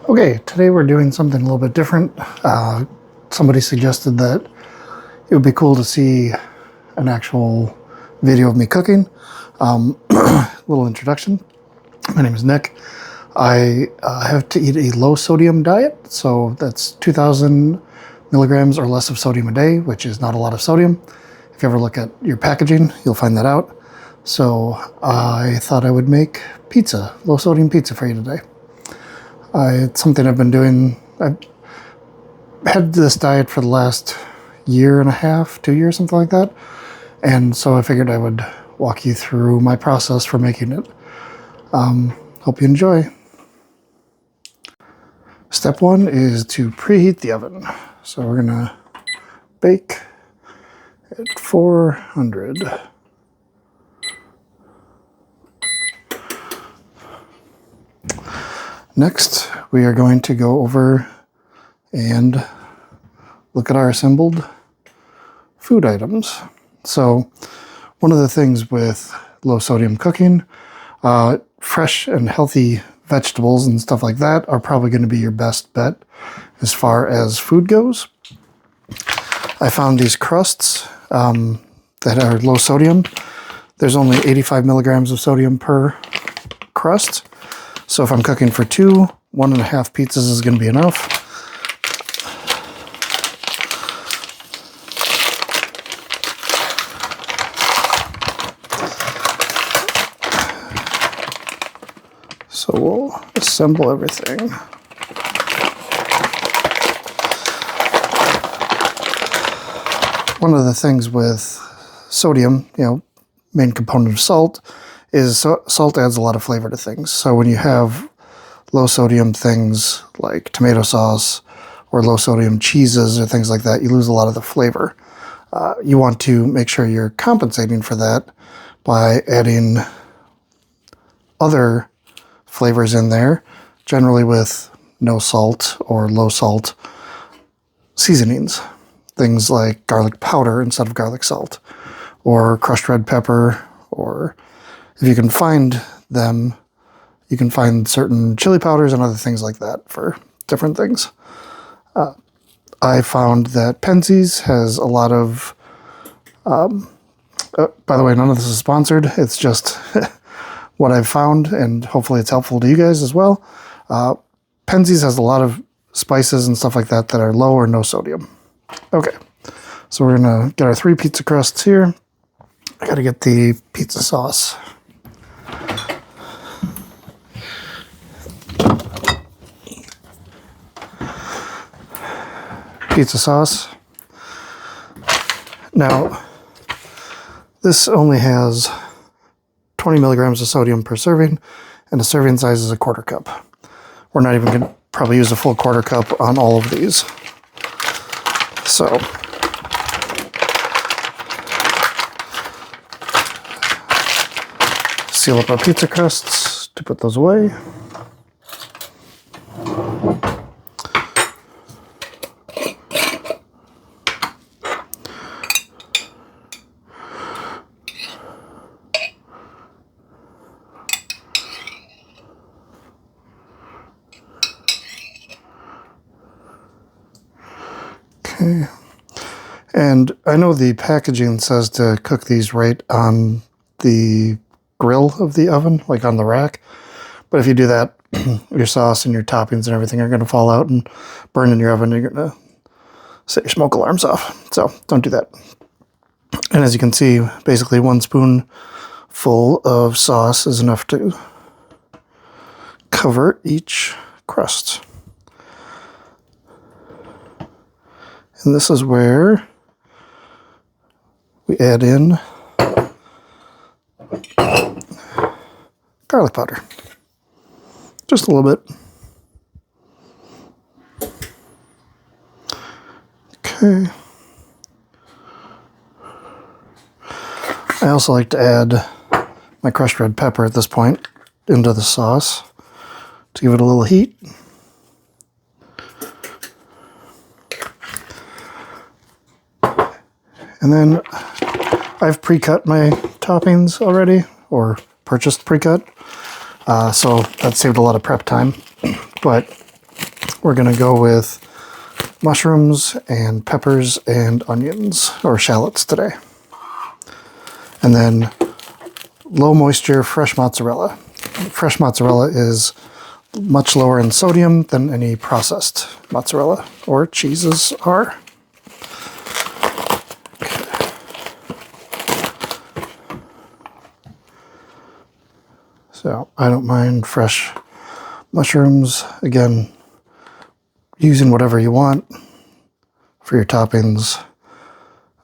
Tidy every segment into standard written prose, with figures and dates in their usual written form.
Okay, today we're doing something a little bit different. Somebody suggested that it would be cool to see an actual video of me cooking. Little introduction. My name is Nick. I have to eat a low sodium diet, so that's 2,000 milligrams or less of sodium a day, which is not a lot of sodium. If you ever look at your packaging, you'll find that out. So I thought I would make pizza, low sodium pizza for you today. It's something I've been doing. I've had this diet for the last year and a half, 2 years, something like that. And so I figured I would walk you through my process for making it. Hope you enjoy. Step one is to preheat the oven. So we're gonna bake at 400. Next, we are going to go over and look at our assembled food items. So one of the things with low sodium cooking, fresh and healthy vegetables and stuff like that are probably going to be your best bet as far as food goes. I found these crusts that are low sodium. There's only 85 milligrams of sodium per crust. So if I'm cooking for 2, 1.5 pizzas is going to be enough. So we'll assemble everything. One of the things with sodium, main component of salt, is salt adds a lot of flavor to things. So when you have low sodium things like tomato sauce or low sodium cheeses or things like that, you lose a lot of the flavor. You want to make sure you're compensating for that by adding other flavors in there, generally with no salt or low salt seasonings. Things like garlic powder instead of garlic salt, or crushed red pepper, or if you can find them, you can find certain chili powders and other things like that for different things. I found that Penzeys has a lot of, by the way, none of this is sponsored. It's just what I've found, and hopefully it's helpful to you guys as well. Penzeys has a lot of spices and stuff like that that are low or no sodium. Okay, so we're gonna get our 3 pizza crusts here. I gotta get the pizza sauce. Pizza sauce. Now, this only has 20 milligrams of sodium per serving, and the serving size is a 1/4 cup. We're not even going to probably use a full 1/4 cup on all of these. So, seal up our pizza crusts to put those away. Okay. And I know the packaging says to cook these right on the grill of the oven, like on the rack. But if you do that, your sauce and your toppings and everything are going to fall out and burn in your oven. You're going to set your smoke alarms off. So don't do that. And as you can see, basically 1 spoonful of sauce is enough to cover each crust. And this is where we add in garlic powder. Just a little bit. Okay. I also like to add my crushed red pepper at this point into the sauce to give it a little heat. And then I've pre-cut my toppings already, or purchased pre-cut, so that saved a lot of prep time. But we're going to go with mushrooms and peppers and onions, or shallots today. And then low moisture fresh mozzarella. Fresh mozzarella is much lower in sodium than any processed mozzarella or cheeses are. So I don't mind fresh mushrooms. Again, using whatever you want for your toppings,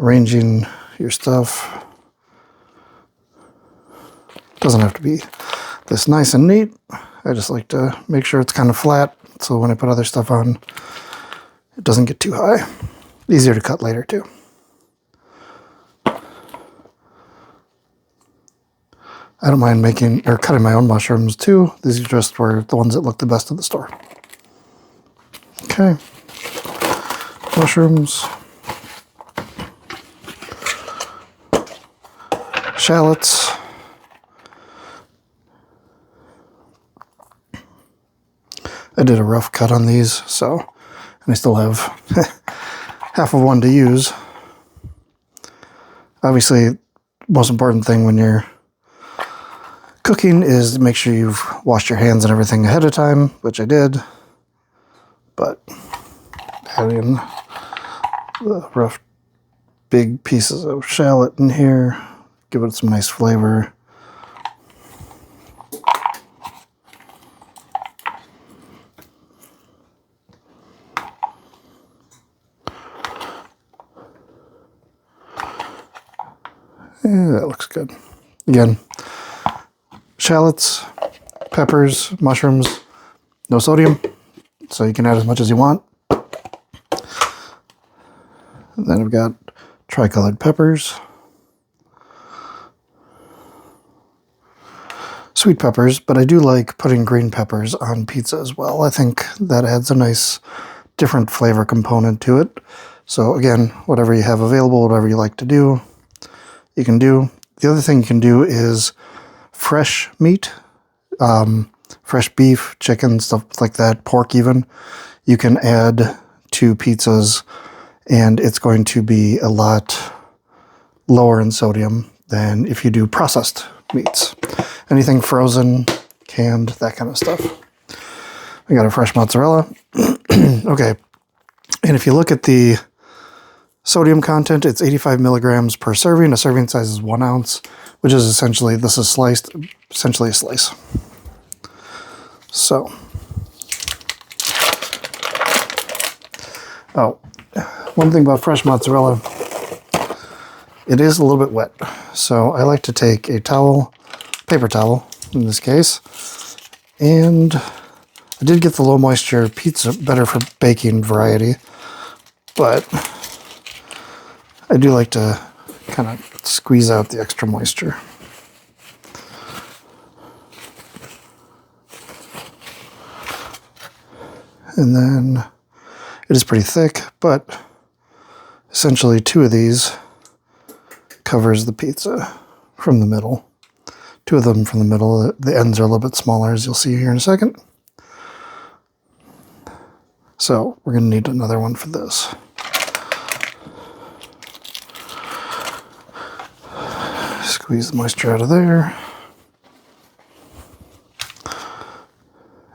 arranging your stuff. Doesn't have to be this nice and neat. I just like to make sure it's kind of flat, so when I put other stuff on, it doesn't get too high. Easier to cut later too. I don't mind making or cutting my own mushrooms too. These just were the ones that look the best at the store. Okay, mushrooms, shallots, I did a rough cut on these, so, and I still have half of one to use. Obviously, most important thing when you're cooking is to make sure you've washed your hands and everything ahead of time, which I did. But adding the rough big pieces of shallot in here, give it some nice flavor. Yeah, that looks good. Again, shallots, peppers, mushrooms, no sodium, so you can add as much as you want. And then I've got tricolored peppers, sweet peppers, but I do like putting green peppers on pizza as well. I think that adds a nice different flavor component to it. So again, whatever you have available, whatever you like to do, you can do. The other thing you can do is fresh meat, fresh beef, chicken, stuff like that, pork even. You can add to pizzas and it's going to be a lot lower in sodium than if you do processed meats. Anything frozen, canned, that kind of stuff. We got a fresh mozzarella. Okay, and if you look at the sodium content, it's 85 milligrams per serving. A serving size is 1 ounce, which is essentially, this is sliced, essentially a slice. So, oh, one thing about fresh mozzarella, it is a little bit wet. So I like to take a towel, paper towel in this case, and I did get the low moisture pizza, better for baking variety, but I do like to kind of squeeze out the extra moisture. And then it is pretty thick, but essentially 2 of these covers the pizza from the middle. 2 of them from the middle. The ends are a little bit smaller, as you'll see here in a second. So we're going to need another one for this. Squeeze the moisture out of there.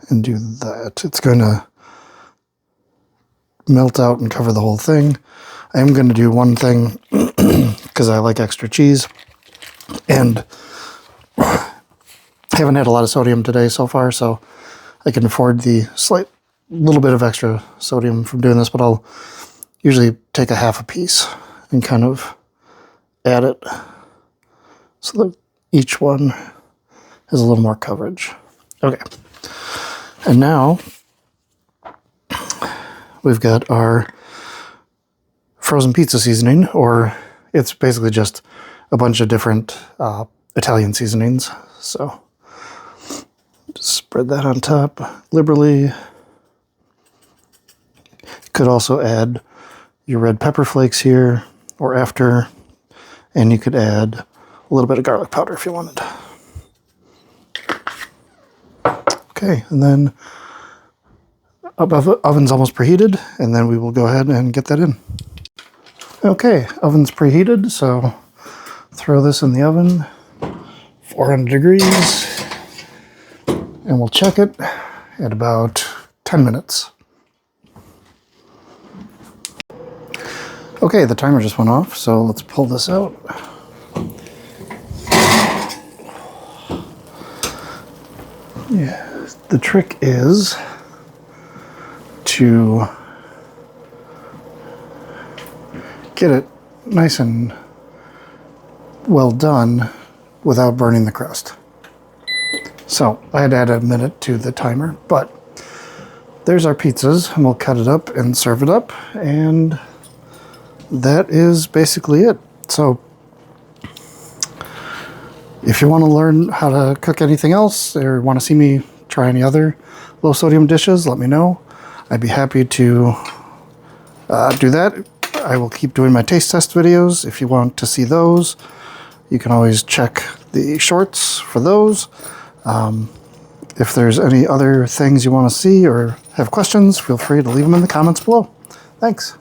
And do that. It's going to melt out and cover the whole thing. I am going to do one thing because I like extra cheese. And I haven't had a lot of sodium today so far, so I can afford the slight little bit of extra sodium from doing this, but I'll usually take a half a piece and kind of add it so that each one has a little more coverage. Okay. And now we've got our frozen pizza seasoning, or it's basically just a bunch of different Italian seasonings. So just spread that on top liberally. You could also add your red pepper flakes here or after, and you could add a little bit of garlic powder if you wanted. Okay, and then Oven's almost preheated, and then we will go ahead and get that in. Okay, oven's preheated, so throw this in the oven, 400 degrees, and we'll check it at about 10 minutes. Okay, the timer just went off, so let's pull this out. Yeah, the trick is to get it nice and well done without burning the crust. So I had to add a minute to the timer, but there's our pizzas, and we'll cut it up and serve it up, and that is basically it. So if you want to learn how to cook anything else or want to see me try any other low sodium dishes, let me know. I'd be happy to do that. I will keep doing my taste test videos. If you want to see those, you can always check the shorts for those. If there's any other things you want to see or have questions, feel free to leave them in the comments below. Thanks.